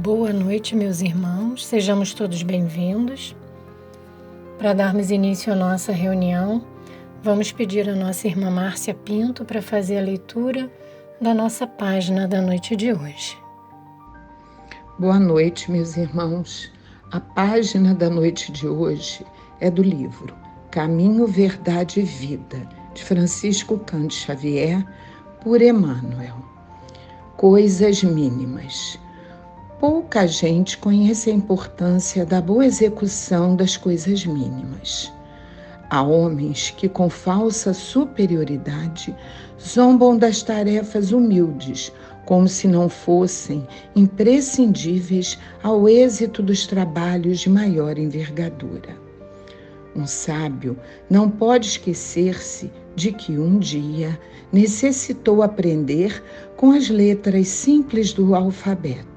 Boa noite, meus irmãos, sejamos todos bem-vindos. Para darmos início à nossa reunião, vamos pedir a nossa irmã Márcia Pinto para fazer a leitura da nossa página da noite de hoje. Boa noite, meus irmãos. A página da noite de hoje é do livro Caminho, Verdade e Vida, de Francisco Cândido Xavier, por Emmanuel. Coisas mínimas. Pouca gente conhece a importância da boa execução das coisas mínimas. Há homens que, com falsa superioridade, zombam das tarefas humildes, como se não fossem imprescindíveis ao êxito dos trabalhos de maior envergadura. Um sábio não pode esquecer-se de que um dia necessitou aprender com as letras simples do alfabeto.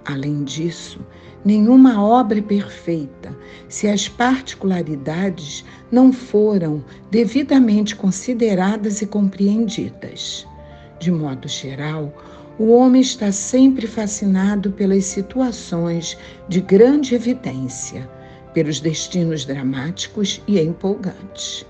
Além disso, nenhuma obra é perfeita se as particularidades não foram devidamente consideradas e compreendidas. De modo geral, o homem está sempre fascinado pelas situações de grande evidência, pelos destinos dramáticos e empolgantes.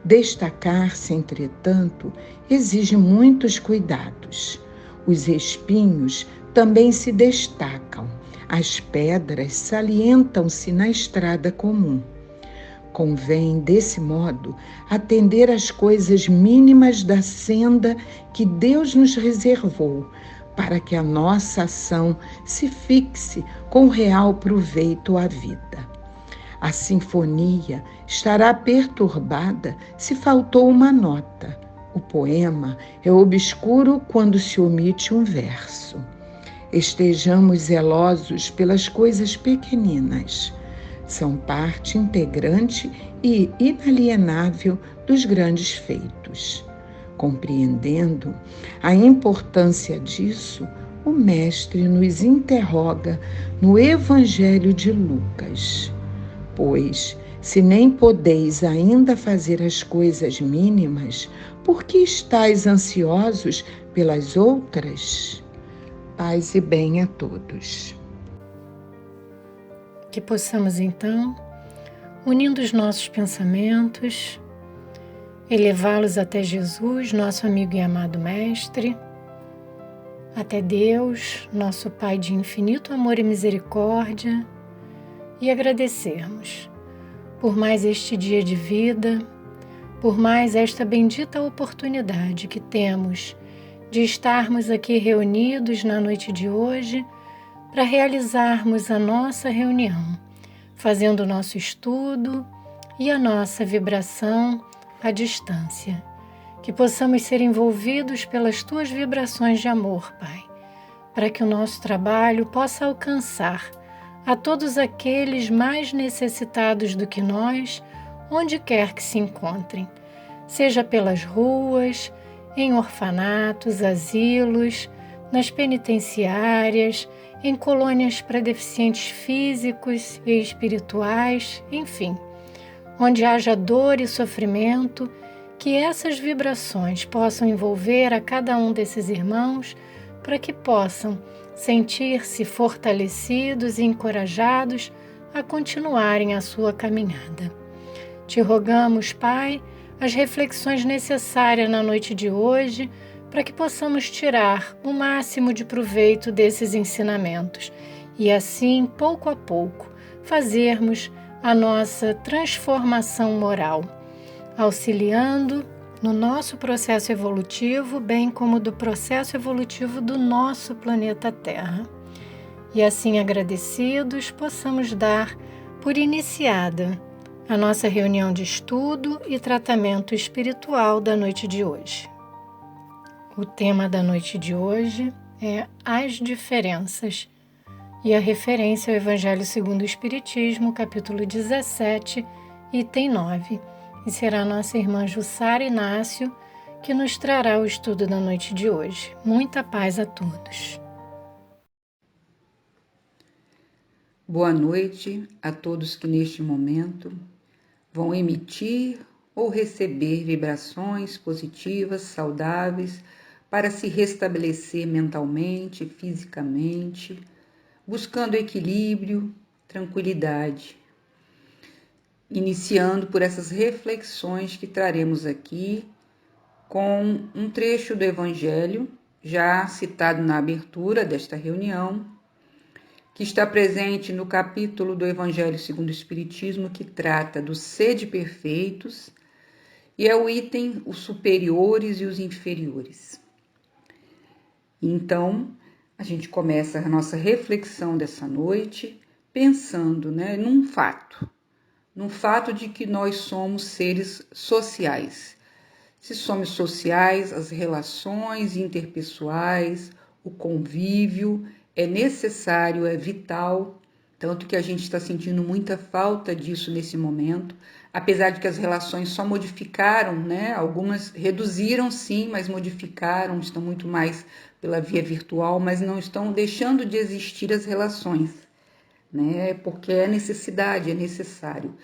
Destacar-se, entretanto, exige muitos cuidados. Os espinhos também se destacam, as pedras salientam-se na estrada comum. Convém, desse modo, atender às coisas mínimas da senda que Deus nos reservou, para que a nossa ação se fixe com real proveito à vida. A sinfonia estará perturbada se faltou uma nota. O poema é obscuro quando se omite um verso. Estejamos zelosos pelas coisas pequeninas. São parte integrante e inalienável dos grandes feitos. Compreendendo a importância disso, o Mestre nos interroga no Evangelho de Lucas. Pois, se nem podeis ainda fazer as coisas mínimas, por que estáis ansiosos pelas outras? Paz e bem a todos. Que possamos, então, unindo os nossos pensamentos, elevá-los até Jesus, nosso amigo e amado Mestre, até Deus, nosso Pai de infinito amor e misericórdia, e agradecermos por mais este dia de vida, por mais esta bendita oportunidade que temos de estarmos aqui reunidos na noite de hoje para realizarmos a nossa reunião, fazendo o nosso estudo e a nossa vibração à distância. Que possamos ser envolvidos pelas Tuas vibrações de amor, Pai, para que o nosso trabalho possa alcançar a todos aqueles mais necessitados do que nós, onde quer que se encontrem, seja pelas ruas, em orfanatos, asilos, nas penitenciárias, em colônias para deficientes físicos e espirituais, enfim, onde haja dor e sofrimento, que essas vibrações possam envolver a cada um desses irmãos para que possam sentir-se fortalecidos e encorajados a continuarem a sua caminhada. Te rogamos, Pai, as reflexões necessárias na noite de hoje para que possamos tirar o máximo de proveito desses ensinamentos e assim, pouco a pouco, fazermos a nossa transformação moral, auxiliando no nosso processo evolutivo, bem como do processo evolutivo do nosso planeta Terra. E assim, agradecidos, possamos dar por iniciada a nossa reunião de estudo e tratamento espiritual da noite de hoje. O tema da noite de hoje é as diferenças e a referência ao Evangelho segundo o Espiritismo, capítulo 17, item 9. E será a nossa irmã Jussara Inácio que nos trará o estudo da noite de hoje. Muita paz a todos. Boa noite a todos que neste momento vão emitir ou receber vibrações positivas, saudáveis, para se restabelecer mentalmente, fisicamente, buscando equilíbrio, tranquilidade. Iniciando por essas reflexões que traremos aqui com um trecho do Evangelho, já citado na abertura desta reunião, que está presente no capítulo do Evangelho segundo o Espiritismo, que trata dos sede perfeitos, e é o item os superiores e os inferiores. Então, a gente começa a nossa reflexão dessa noite pensando, num fato de que nós somos seres sociais. Se somos sociais, as relações interpessoais, o convívio é necessário, é vital, tanto que a gente está sentindo muita falta disso nesse momento, apesar de que as relações só modificaram, algumas reduziram sim, mas modificaram, estão muito mais pela via virtual, mas não estão deixando de existir as relações, porque é necessidade, é necessário.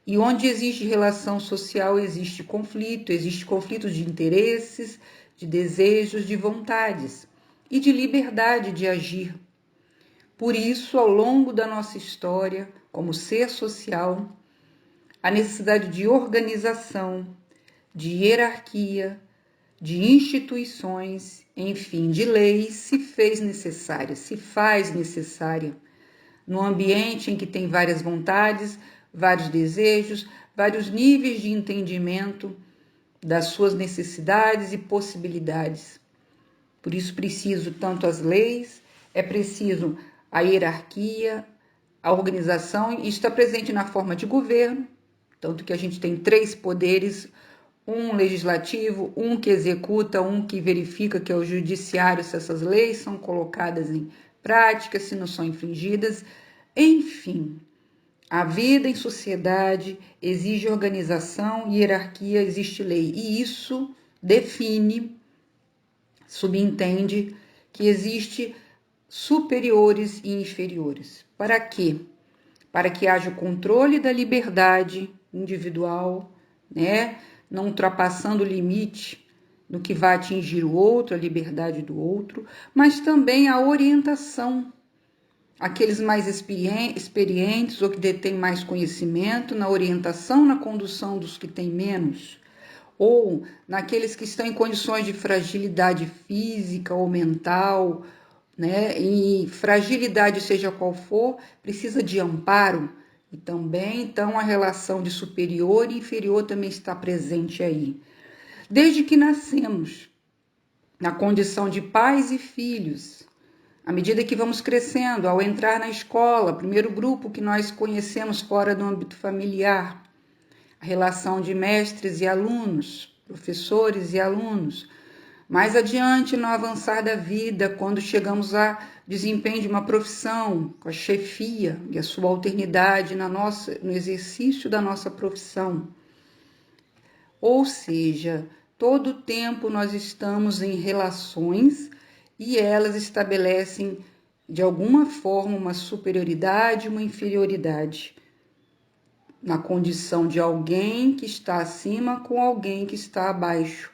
E onde existe relação social, existe conflito de interesses, de desejos, de vontades e de liberdade de agir. Por isso, ao longo da nossa história, como ser social, a necessidade de organização, de hierarquia, de instituições, enfim, de leis, se faz necessária, num ambiente em que tem várias vontades, vários desejos, vários níveis de entendimento das suas necessidades e possibilidades. Por isso preciso tanto as leis, é preciso a hierarquia, a organização, e está presente na forma de governo, tanto que a gente tem 3 poderes, um legislativo, um que executa, um que verifica, que é o judiciário, se essas leis são colocadas em prática, se não são infringidas, enfim. A vida em sociedade exige organização, hierarquia, existe lei. E isso define, subentende que existe superiores e inferiores. Para quê? Para que haja o controle da liberdade individual, não ultrapassando o limite no que vai atingir o outro, a liberdade do outro, mas também a orientação. Aqueles mais experientes ou que detêm mais conhecimento na orientação, na condução dos que têm menos, ou naqueles que estão em condições de fragilidade física ou mental, e fragilidade, seja qual for, precisa de amparo, e também, então, a relação de superior e inferior também está presente aí. Desde que nascemos, na condição de pais e filhos, à medida que vamos crescendo, ao entrar na escola, primeiro grupo que nós conhecemos fora do âmbito familiar, a relação de mestres e alunos, professores e alunos. Mais adiante, no avançar da vida, quando chegamos a desempenho de uma profissão, com a chefia e a subalternidade no exercício da nossa profissão. Ou seja, todo o tempo nós estamos em relações e elas estabelecem, de alguma forma, uma superioridade, uma inferioridade, na condição de alguém que está acima com alguém que está abaixo,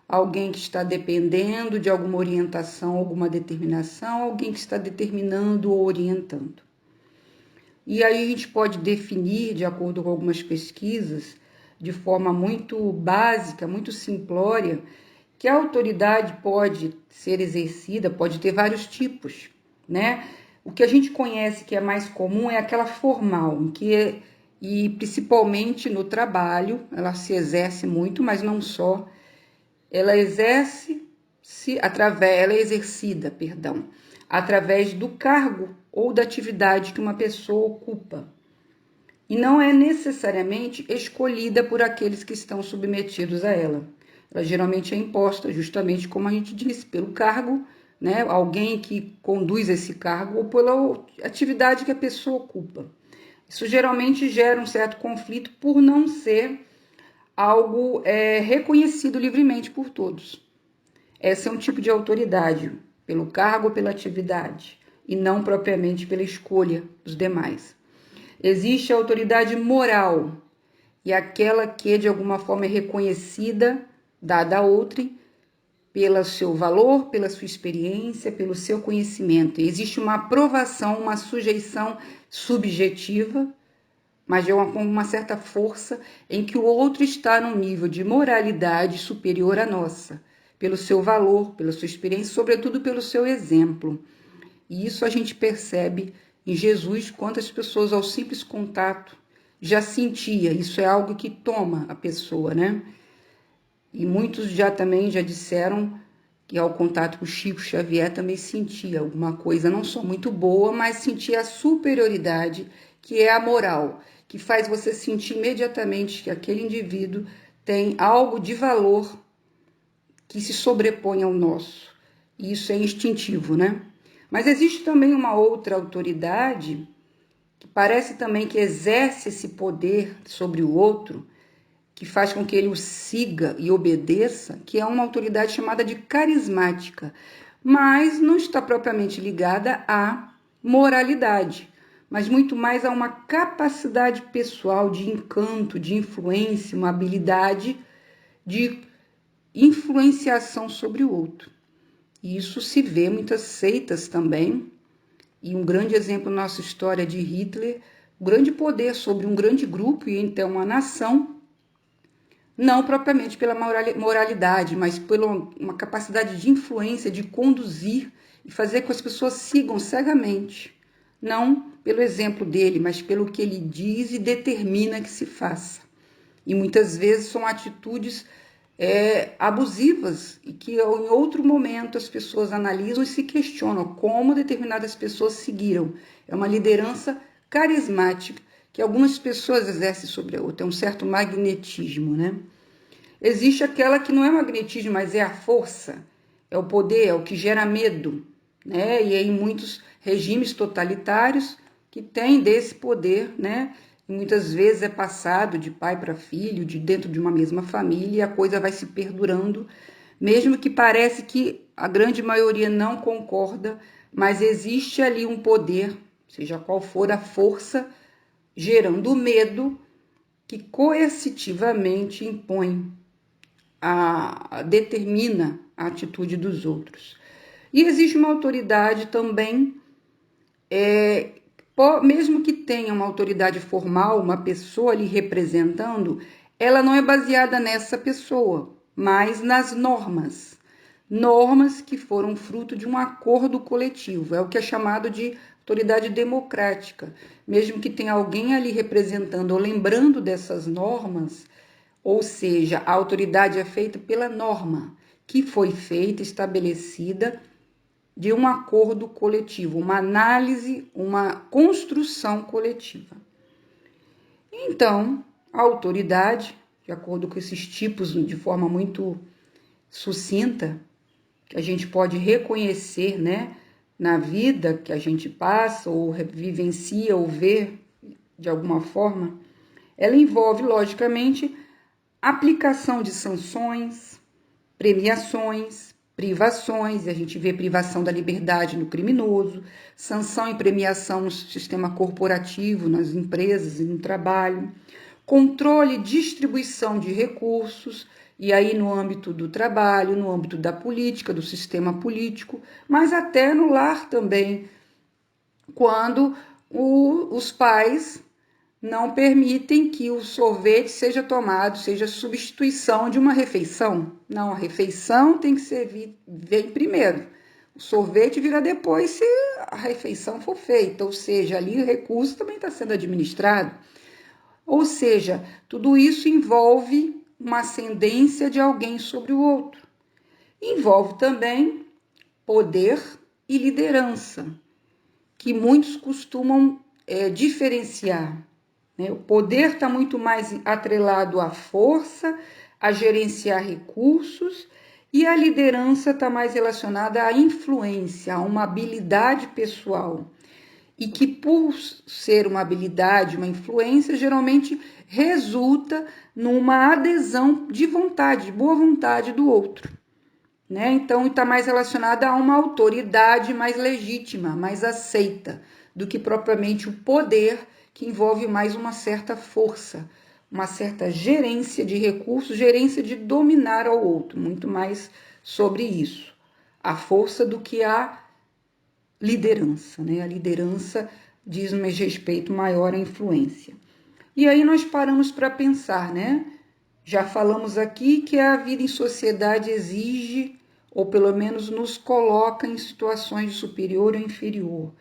alguém que está dependendo de alguma orientação, alguma determinação, alguém que está determinando ou orientando. E aí a gente pode definir, de acordo com algumas pesquisas, de forma muito básica, muito simplória, que a autoridade pode ser exercida, pode ter vários tipos, O que a gente conhece que é mais comum é aquela formal, e principalmente no trabalho, ela se exerce muito, mas não só, ela é exercida, através do cargo ou da atividade que uma pessoa ocupa. E não é necessariamente escolhida por aqueles que estão submetidos a ela. Ela geralmente é imposta, justamente como a gente disse, pelo cargo, alguém que conduz esse cargo ou pela atividade que a pessoa ocupa. Isso geralmente gera um certo conflito por não ser algo reconhecido livremente por todos. Esse é um tipo de autoridade, pelo cargo ou pela atividade, e não propriamente pela escolha dos demais. Existe a autoridade moral, e aquela que de alguma forma é reconhecida, dada a outrem, pelo seu valor, pela sua experiência, pelo seu conhecimento. Existe uma aprovação, uma sujeição subjetiva, mas de uma certa força em que o outro está num nível de moralidade superior à nossa, pelo seu valor, pela sua experiência, sobretudo pelo seu exemplo. E isso a gente percebe em Jesus, quantas pessoas ao simples contato já sentia. Isso é algo que toma a pessoa, né? E muitos já disseram que ao contato com Chico Xavier também sentia alguma coisa, não só muito boa, mas sentia a superioridade, que é a moral, que faz você sentir imediatamente que aquele indivíduo tem algo de valor que se sobrepõe ao nosso. E isso é instintivo, né? Mas existe também uma outra autoridade que parece também que exerce esse poder sobre o outro, que faz com que ele o siga e obedeça, que é uma autoridade chamada de carismática, mas não está propriamente ligada à moralidade, mas muito mais a uma capacidade pessoal de encanto, de influência, uma habilidade de influenciação sobre o outro. E isso se vê em muitas seitas também, e um grande exemplo na nossa história de Hitler, o grande poder sobre um grande grupo e então uma nação, não propriamente pela moralidade, mas pela uma capacidade de influência, de conduzir e fazer com que as pessoas sigam cegamente, não pelo exemplo dele, mas pelo que ele diz e determina que se faça. E muitas vezes são atitudes abusivas e que em outro momento as pessoas analisam e se questionam como determinadas pessoas seguiram. É uma liderança carismática que algumas pessoas exercem sobre a outra, é um certo magnetismo, né? Existe aquela que não é magnetismo, mas é a força, é o poder, é o que gera medo, né? E em muitos regimes totalitários que têm desse poder, né? E muitas vezes é passado de pai para filho, de dentro de uma mesma família, e a coisa vai se perdurando, mesmo que parece que a grande maioria não concorda, mas existe ali um poder, seja qual for a força, gerando medo que coercitivamente impõe, determina a atitude dos outros. E existe uma autoridade também, mesmo que tenha uma autoridade formal, uma pessoa ali representando, ela não é baseada nessa pessoa, mas nas normas. Normas que foram fruto de um acordo coletivo, é o que é chamado de autoridade democrática. Mesmo que tenha alguém ali representando ou lembrando dessas normas, ou seja, a autoridade é feita pela norma, que foi feita, estabelecida de um acordo coletivo, uma análise, uma construção coletiva. Então, a autoridade, de acordo com esses tipos, de forma muito sucinta, que a gente pode reconhecer, né, na vida que a gente passa, ou vivencia, ou vê de alguma forma, ela envolve, logicamente, aplicação de sanções, premiações, privações, e a gente vê privação da liberdade no criminoso, sanção e premiação no sistema corporativo, nas empresas e no trabalho, controle e distribuição de recursos, e aí no âmbito do trabalho, no âmbito da política, do sistema político, mas até no lar também, quando os pais não permitem que o sorvete seja tomado, seja substituição de uma refeição. Não, a refeição tem que vir primeiro. O sorvete virá depois se a refeição for feita, ou seja, ali o recurso também está sendo administrado. Ou seja, tudo isso envolve uma ascendência de alguém sobre o outro. Envolve também poder e liderança, que muitos costumam diferenciar. O poder está muito mais atrelado à força, a gerenciar recursos, e a liderança está mais relacionada à influência, a uma habilidade pessoal. E que, por ser uma habilidade, uma influência, geralmente resulta numa adesão de vontade, de boa vontade do outro. Então, está mais relacionada a uma autoridade mais legítima, mais aceita, do que propriamente o poder, que envolve mais uma certa força, uma certa gerência de recursos, gerência de dominar ao outro, muito mais sobre isso. A força do que a liderança, né? A liderança diz mais respeito maior à influência. E aí nós paramos para pensar, né? Já falamos aqui que a vida em sociedade exige, ou pelo menos nos coloca em situações de superior ou inferior.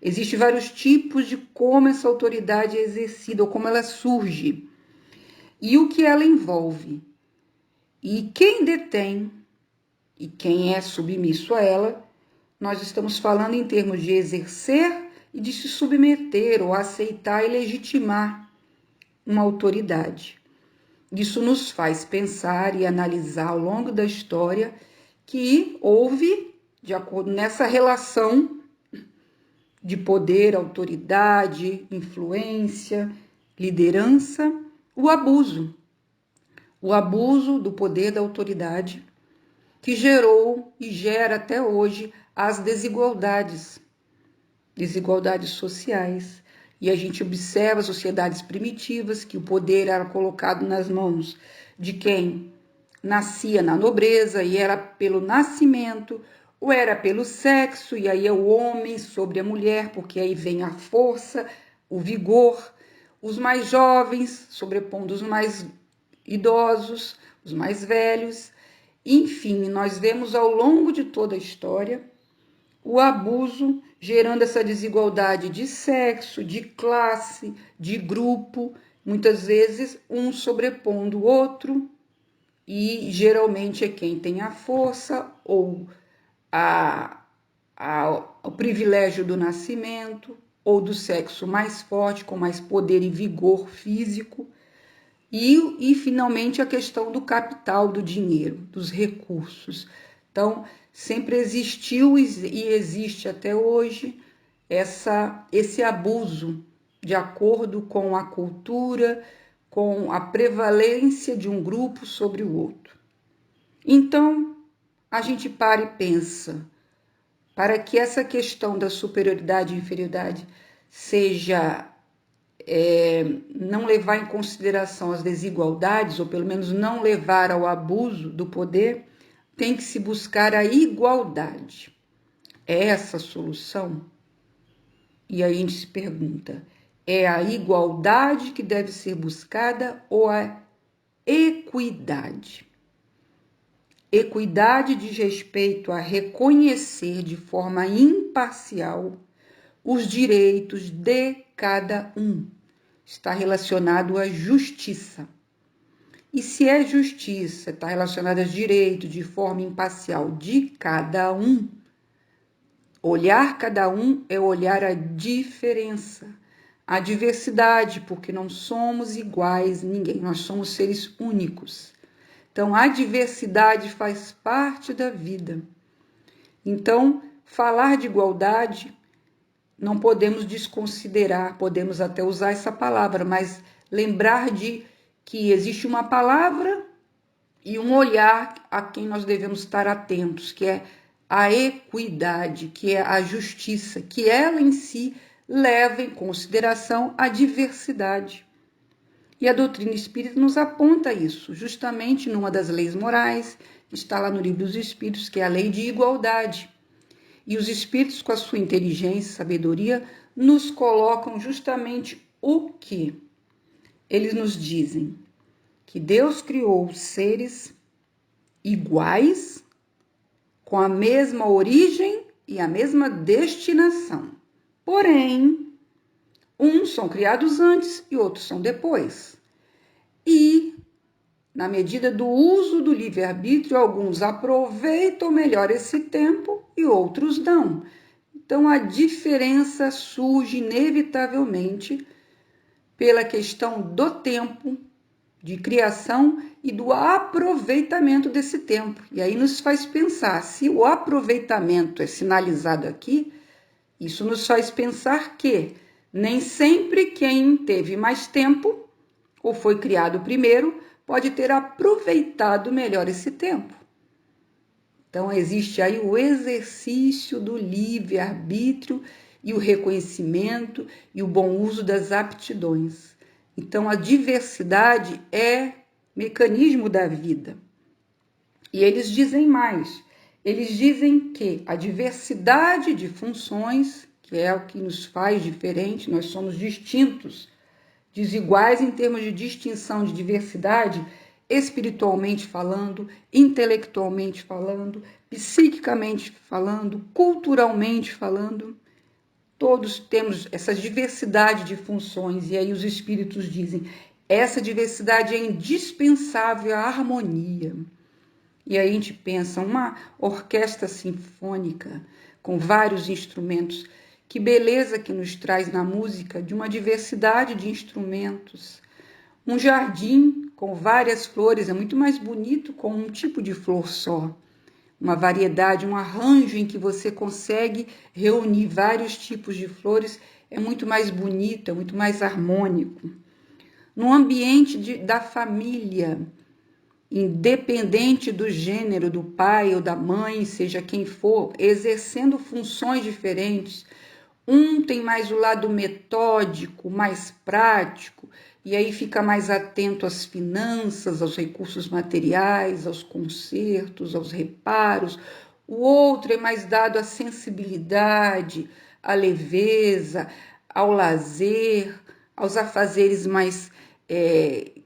Existem vários tipos de como essa autoridade é exercida, ou como ela surge, e o que ela envolve. E quem detém, e quem é submisso a ela, nós estamos falando em termos de exercer e de se submeter, ou aceitar e legitimar uma autoridade. Isso nos faz pensar e analisar ao longo da história que houve, de acordo nessa relação de poder, autoridade, influência, liderança, o abuso do poder da autoridade, que gerou e gera até hoje as desigualdades sociais. E a gente observa sociedades primitivas que o poder era colocado nas mãos de quem nascia na nobreza e era pelo nascimento, ou era pelo sexo, e aí é o homem sobre a mulher, porque aí vem a força, o vigor, os mais jovens sobrepondo os mais idosos, os mais velhos. Enfim, nós vemos ao longo de toda a história o abuso gerando essa desigualdade de sexo, de classe, de grupo, muitas vezes um sobrepondo o outro, e geralmente é quem tem a força ou o privilégio do nascimento, ou do sexo mais forte, com mais poder e vigor físico, e finalmente a questão do capital, do dinheiro, dos recursos. Então, sempre existiu e existe até hoje esse abuso de acordo com a cultura, com a prevalência de um grupo sobre o outro. Então, a gente para e pensa, para que essa questão da superioridade e inferioridade seja não levar em consideração as desigualdades, ou pelo menos não levar ao abuso do poder, tem que se buscar a igualdade. É essa a solução? E aí a gente se pergunta, é a igualdade que deve ser buscada ou a equidade? Equidade diz respeito a reconhecer de forma imparcial os direitos de cada um. Está relacionado à justiça. E se é justiça, está relacionada aos direitos de forma imparcial de cada um, olhar cada um é olhar a diferença, a diversidade, porque não somos iguais a ninguém, nós somos seres únicos. Então, a diversidade faz parte da vida. Então, falar de igualdade, não podemos desconsiderar, podemos até usar essa palavra, mas lembrar de que existe uma palavra e um olhar a quem nós devemos estar atentos, que é a equidade, que é a justiça, que ela em si leva em consideração a diversidade. E a doutrina espírita nos aponta isso, justamente numa das leis morais, que está lá no Livro dos Espíritos, que é a lei de igualdade. E os espíritos, com a sua inteligência e sabedoria, nos colocam justamente o que? Eles nos dizem que Deus criou seres iguais, com a mesma origem e a mesma destinação. Porém, uns são criados antes e outros são depois. E, na medida do uso do livre-arbítrio, alguns aproveitam melhor esse tempo e outros não. Então, a diferença surge inevitavelmente pela questão do tempo de criação e do aproveitamento desse tempo. E aí nos faz pensar, se o aproveitamento é sinalizado aqui, isso nos faz pensar que nem sempre quem teve mais tempo ou foi criado primeiro pode ter aproveitado melhor esse tempo. Então, existe aí o exercício do livre-arbítrio e o reconhecimento e o bom uso das aptidões. Então, a diversidade é mecanismo da vida. E eles dizem mais. Eles dizem que a diversidade de funções, que é o que nos faz diferente, nós somos distintos, desiguais em termos de distinção de diversidade, espiritualmente falando, intelectualmente falando, psiquicamente falando, culturalmente falando. Todos temos essa diversidade de funções, e aí os espíritos dizem, essa diversidade é indispensável à harmonia. E aí a gente pensa, uma orquestra sinfônica com vários instrumentos, que beleza que nos traz na música de uma diversidade de instrumentos. Um jardim com várias flores é muito mais bonito com um tipo de flor só. Uma variedade, um arranjo em que você consegue reunir vários tipos de flores é muito mais bonito, é muito mais harmônico. No ambiente da família, independente do gênero, do pai ou da mãe, seja quem for, exercendo funções diferentes, um tem mais o lado metódico, mais prático, e aí fica mais atento às finanças, aos recursos materiais, aos consertos, aos reparos. O outro é mais dado à sensibilidade, à leveza, ao lazer, aos afazeres mais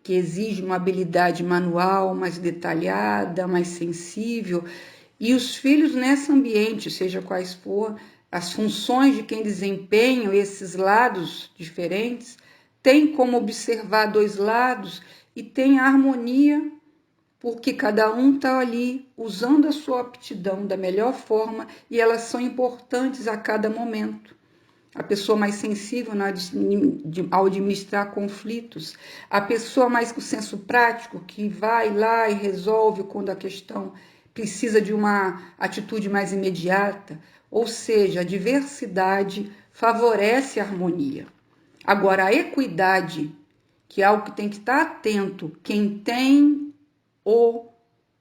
que exigem uma habilidade manual mais detalhada, mais sensível. E os filhos nesse ambiente, seja quais for as funções de quem desempenham esses lados diferentes, tem como observar dois lados e tem a harmonia, porque cada um está ali usando a sua aptidão da melhor forma e elas são importantes a cada momento. A pessoa mais sensível ao administrar conflitos, a pessoa mais com senso prático, que vai lá e resolve quando a questão precisa de uma atitude mais imediata. Ou seja, a diversidade favorece a harmonia. Agora, a equidade, que é algo que tem que estar atento, quem tem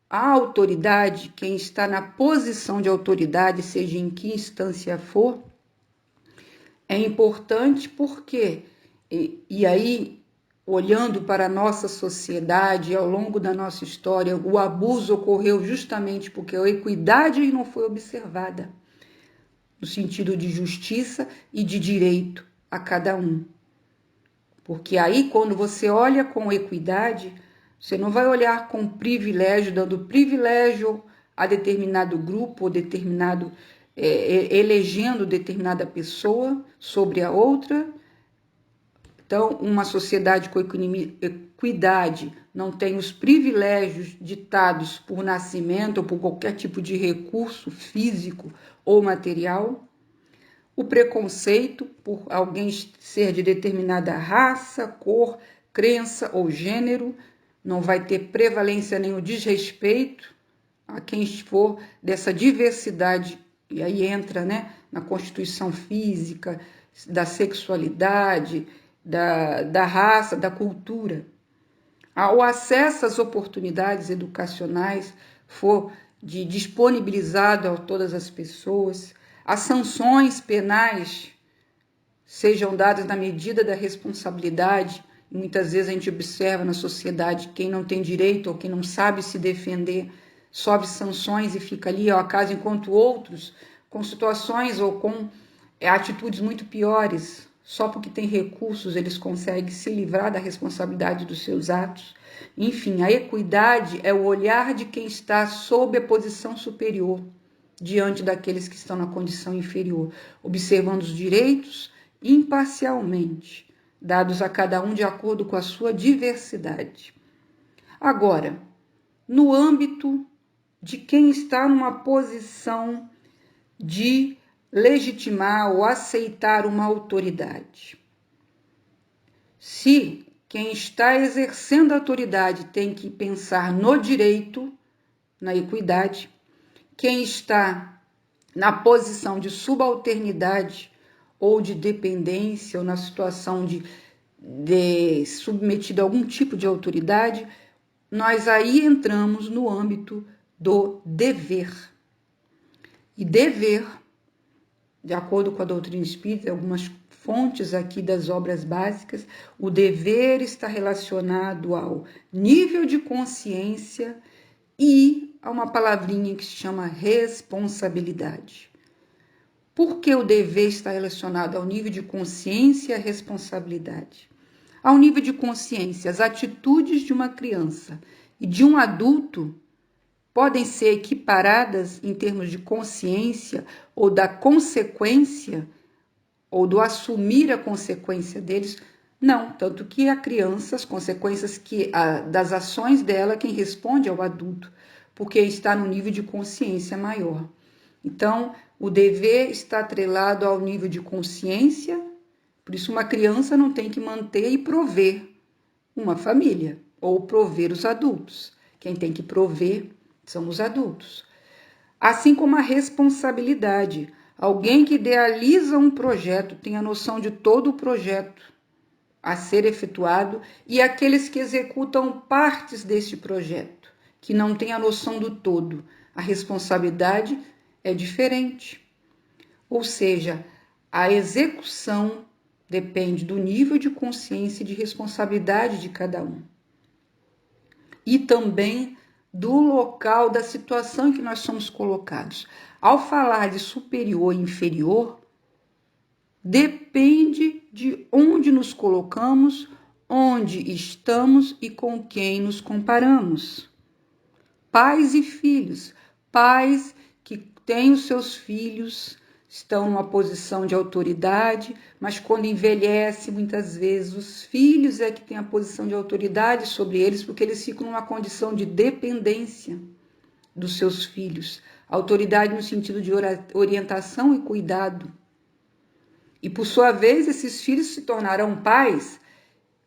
a autoridade, quem está na posição de autoridade, seja em que instância for, é importante porque, e aí, olhando para a nossa sociedade, ao longo da nossa história, o abuso ocorreu justamente porque a equidade não foi observada, no sentido de justiça e de direito a cada um. Porque aí, quando você olha com equidade, você não vai olhar com privilégio, dando privilégio a determinado grupo ou determinado, elegendo determinada pessoa sobre a outra. Então, uma sociedade com equidade não tem os privilégios ditados por nascimento ou por qualquer tipo de recurso físico ou material. O preconceito por alguém ser de determinada raça, cor, crença ou gênero, não vai ter prevalência nem o desrespeito a quem for dessa diversidade, e aí entra, né, na constituição física, da sexualidade, da raça, da cultura. O acesso às oportunidades educacionais for disponibilizado a todas as pessoas, as sanções penais sejam dadas na medida da responsabilidade. Muitas vezes a gente observa na sociedade quem não tem direito ou quem não sabe se defender, sobe sanções e fica ali ao acaso, enquanto outros com situações ou com atitudes muito piores, só porque tem recursos eles conseguem se livrar da responsabilidade dos seus atos. Enfim, a equidade é o olhar de quem está sob a posição superior diante daqueles que estão na condição inferior, observando os direitos imparcialmente, dados a cada um de acordo com a sua diversidade. Agora, no âmbito de quem está numa posição de legitimar ou aceitar uma autoridade. Se quem está exercendo a autoridade tem que pensar no direito, na equidade, quem está na posição de subalternidade ou de dependência ou na situação de submetido a algum tipo de autoridade, nós aí entramos no âmbito do dever. E dever, de acordo com a doutrina espírita, algumas fontes aqui das obras básicas, o dever está relacionado ao nível de consciência e a uma palavrinha que se chama responsabilidade. Por que o dever está relacionado ao nível de consciência e à responsabilidade? Ao nível de consciência, as atitudes de uma criança e de um adulto podem ser equiparadas em termos de consciência ou da consequência, ou do assumir a consequência deles? Não, tanto que a criança, as consequências das ações dela, quem responde é o adulto, porque está no nível de consciência maior. Então, o dever está atrelado ao nível de consciência, por isso uma criança não tem que manter e prover uma família, ou prover os adultos. Quem tem que prover são os adultos. Assim como a responsabilidade. Alguém que idealiza um projeto tem a noção de todo o projeto a ser efetuado e aqueles que executam partes deste projeto, que não têm a noção do todo. A responsabilidade é diferente. Ou seja, a execução depende do nível de consciência e de responsabilidade de cada um. E também do local, da situação em que nós somos colocados. Ao falar de superior e inferior, depende de onde nos colocamos, onde estamos e com quem nos comparamos. Pais e filhos. Pais que têm os seus filhos, estão numa posição de autoridade, mas quando envelhece, muitas vezes os filhos é que têm a posição de autoridade sobre eles, porque eles ficam numa condição de dependência dos seus filhos. Autoridade no sentido de orientação e cuidado. E por sua vez, esses filhos se tornarão pais.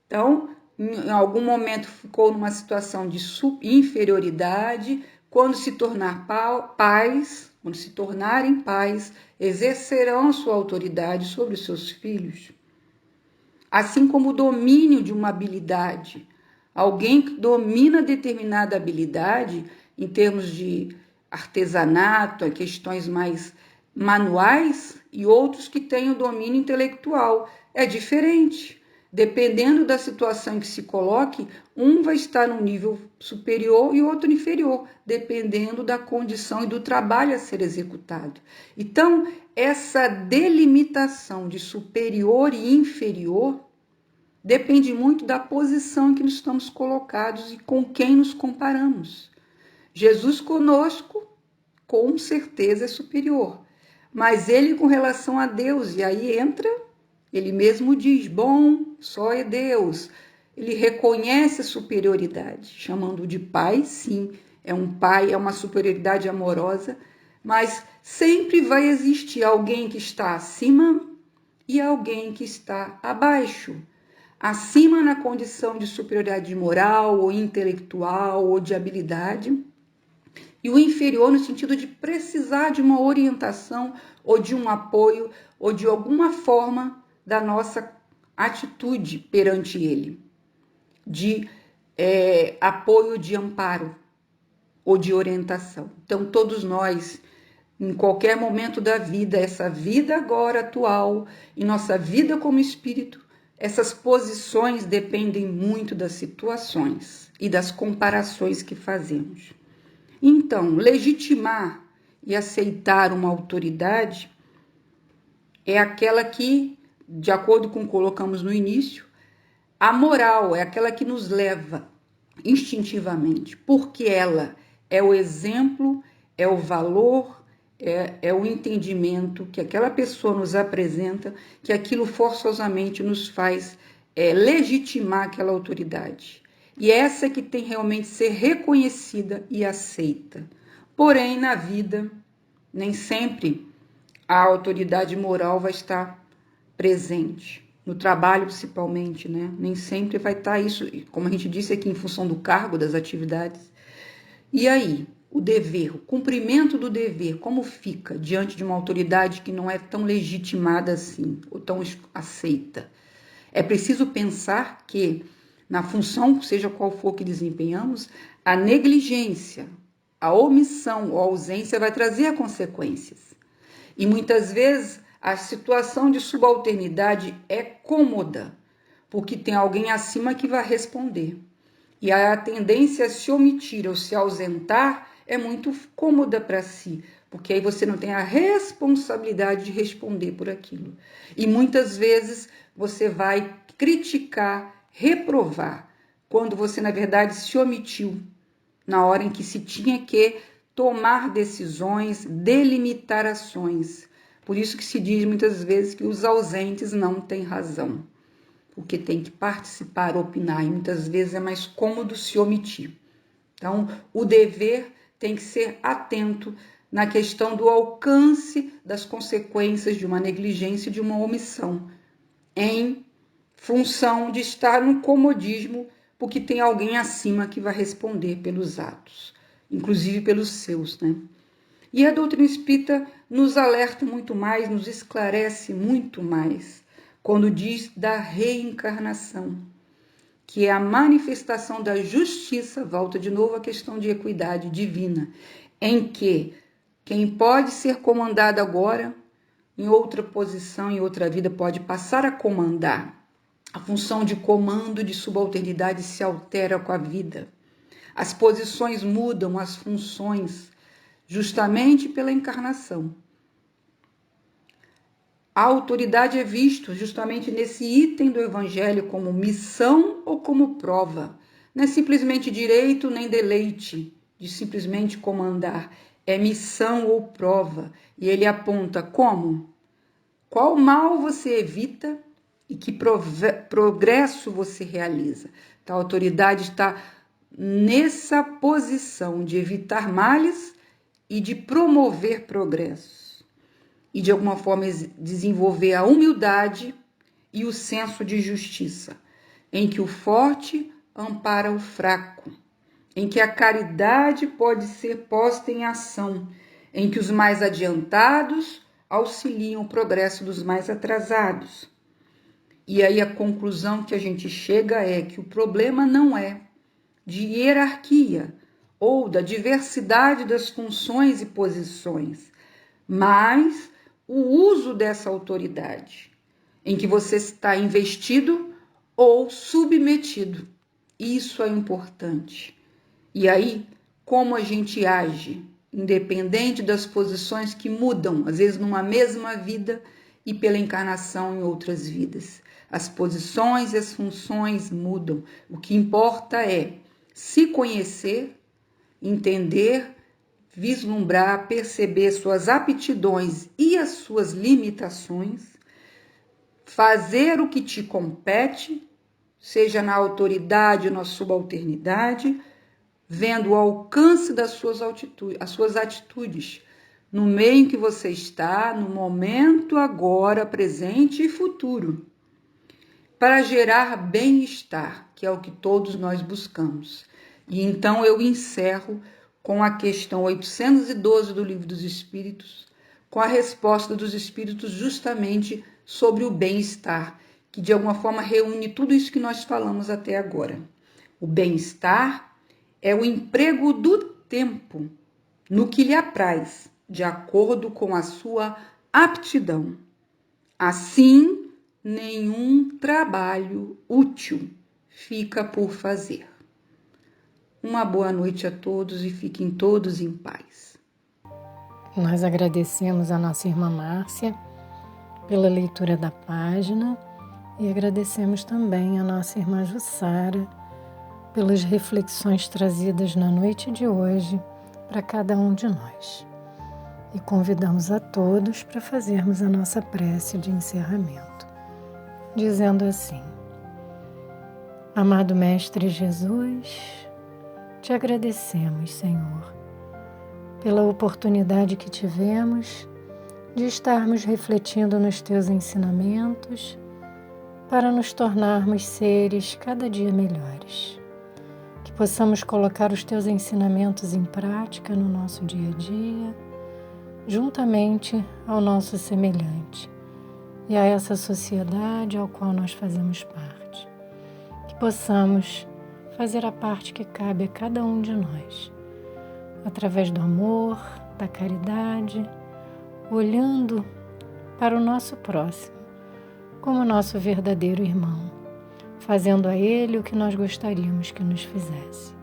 Então, em algum momento ficou numa situação de inferioridade. Quando se tornar pais, quando se tornarem pais, exercerão sua autoridade sobre os seus filhos. Assim como o domínio de uma habilidade. Alguém que domina determinada habilidade, em termos de artesanato, questões mais manuais, e outros que têm o domínio intelectual. É diferente. Dependendo da situação em que se coloque, um vai estar num nível superior e outro inferior, dependendo da condição e do trabalho a ser executado. Então, essa delimitação de superior e inferior depende muito da posição em que nós estamos colocados e com quem nos comparamos. Jesus conosco, com certeza, é superior, mas ele com relação a Deus, e aí entra... Ele mesmo diz, bom, só é Deus. Ele reconhece a superioridade, chamando de pai, sim, é um pai, é uma superioridade amorosa, mas sempre vai existir alguém que está acima e alguém que está abaixo. Acima na condição de superioridade moral, ou intelectual, ou de habilidade, e o inferior no sentido de precisar de uma orientação, ou de um apoio, ou de alguma forma da nossa atitude perante ele, de apoio, de amparo ou de orientação. Então, todos nós, em qualquer momento da vida, essa vida agora atual, em nossa vida como espírito, essas posições dependem muito das situações e das comparações que fazemos. Então, legitimar e aceitar uma autoridade é aquela que, de acordo com o que colocamos no início, a moral é aquela que nos leva instintivamente, porque ela é o exemplo, é o valor, é o entendimento que aquela pessoa nos apresenta, que aquilo forçosamente nos faz legitimar aquela autoridade. E essa é que tem realmente ser reconhecida e aceita. Porém, na vida, nem sempre a autoridade moral vai estar presente. No trabalho, principalmente, né? Nem sempre vai estar isso, como a gente disse aqui, em função do cargo, das atividades. E aí, o dever, o cumprimento do dever, como fica diante de uma autoridade que não é tão legitimada assim, ou tão aceita? É preciso pensar que, na função, seja qual for que desempenhamos, a negligência, a omissão ou a ausência vai trazer consequências. E muitas vezes a situação de subalternidade é cômoda, porque tem alguém acima que vai responder. E a tendência a se omitir ou se ausentar é muito cômoda para si, porque aí você não tem a responsabilidade de responder por aquilo. E muitas vezes você vai criticar, reprovar, quando você, na verdade, se omitiu na hora em que se tinha que tomar decisões, delimitar ações. Por isso que se diz muitas vezes que os ausentes não têm razão, porque tem que participar, opinar, e muitas vezes é mais cômodo se omitir. Então, o dever tem que ser atento na questão do alcance das consequências de uma negligência e de uma omissão, em função de estar no comodismo, porque tem alguém acima que vai responder pelos atos, inclusive pelos seus, né? E a doutrina espírita nos alerta muito mais, nos esclarece muito mais, quando diz da reencarnação, que é a manifestação da justiça, volta de novo à questão de equidade divina, em que quem pode ser comandado agora, em outra posição, em outra vida, pode passar a comandar. A função de comando, de subalternidade se altera com a vida. As posições mudam, as funções, justamente pela encarnação. A autoridade é vista justamente nesse item do Evangelho como missão ou como prova. Não é simplesmente direito nem deleite de simplesmente comandar. É missão ou prova. E ele aponta como? Qual mal você evita e que progresso você realiza. Então, a autoridade está nessa posição de evitar males e de promover progressos. E, de alguma forma, desenvolver a humildade e o senso de justiça, em que o forte ampara o fraco, em que a caridade pode ser posta em ação, em que os mais adiantados auxiliam o progresso dos mais atrasados. E aí a conclusão que a gente chega é que o problema não é de hierarquia ou da diversidade das funções e posições, mas o uso dessa autoridade, em que você está investido ou submetido. Isso é importante. E aí, como a gente age, independente das posições que mudam, às vezes numa mesma vida e pela encarnação em outras vidas. As posições e as funções mudam. O que importa é se conhecer, entender, vislumbrar, perceber suas aptidões e as suas limitações, fazer o que te compete, seja na autoridade ou na subalternidade, vendo o alcance das suas atitudes, no meio em que você está, no momento agora, presente e futuro, para gerar bem-estar, que é o que todos nós buscamos. E então eu encerro com a questão 812 do Livro dos Espíritos, com a resposta dos Espíritos justamente sobre o bem-estar, que de alguma forma reúne tudo isso que nós falamos até agora. O bem-estar é o emprego do tempo no que lhe apraz, de acordo com a sua aptidão. Assim, nenhum trabalho útil fica por fazer. Uma boa noite a todos e fiquem todos em paz. Nós agradecemos a nossa irmã Márcia pela leitura da página e agradecemos também a nossa irmã Jussara pelas reflexões trazidas na noite de hoje para cada um de nós. E convidamos a todos para fazermos a nossa prece de encerramento, dizendo assim: Amado Mestre Jesus, te agradecemos, Senhor, pela oportunidade que tivemos de estarmos refletindo nos teus ensinamentos para nos tornarmos seres cada dia melhores. Que possamos colocar os teus ensinamentos em prática no nosso dia a dia, juntamente ao nosso semelhante e a essa sociedade ao qual nós fazemos parte. Que possamos fazer a parte que cabe a cada um de nós, através do amor, da caridade, olhando para o nosso próximo, como nosso verdadeiro irmão, fazendo a ele o que nós gostaríamos que nos fizesse.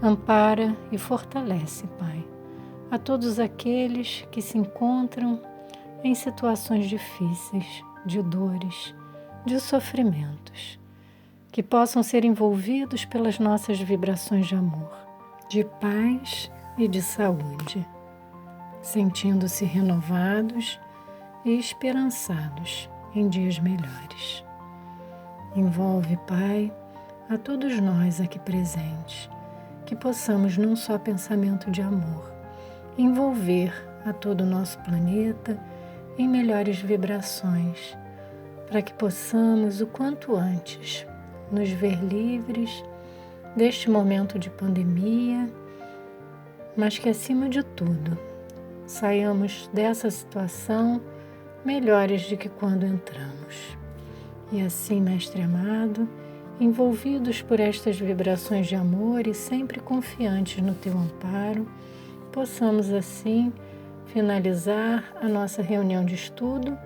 Ampara e fortalece, Pai, a todos aqueles que se encontram em situações difíceis, de dores, de sofrimentos, que possam ser envolvidos pelas nossas vibrações de amor, de paz e de saúde, sentindo-se renovados e esperançados em dias melhores. Envolve, Pai, a todos nós aqui presentes, que possamos, num só pensamento de amor, envolver a todo o nosso planeta em melhores vibrações, para que possamos, o quanto antes, nos ver livres deste momento de pandemia, mas que, acima de tudo, saiamos dessa situação melhores do que quando entramos. E assim, Mestre amado, envolvidos por estas vibrações de amor e sempre confiantes no Teu amparo, possamos assim finalizar a nossa reunião de estudo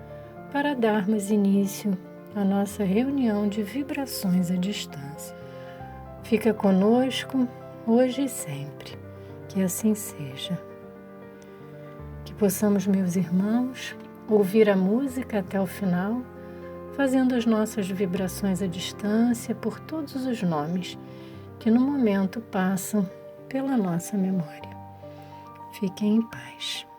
para darmos início à nossa reunião de vibrações à distância. Fica conosco hoje e sempre, que assim seja. Que possamos, meus irmãos, ouvir a música até o final, fazendo as nossas vibrações à distância por todos os nomes que no momento passam pela nossa memória. Fiquem em paz.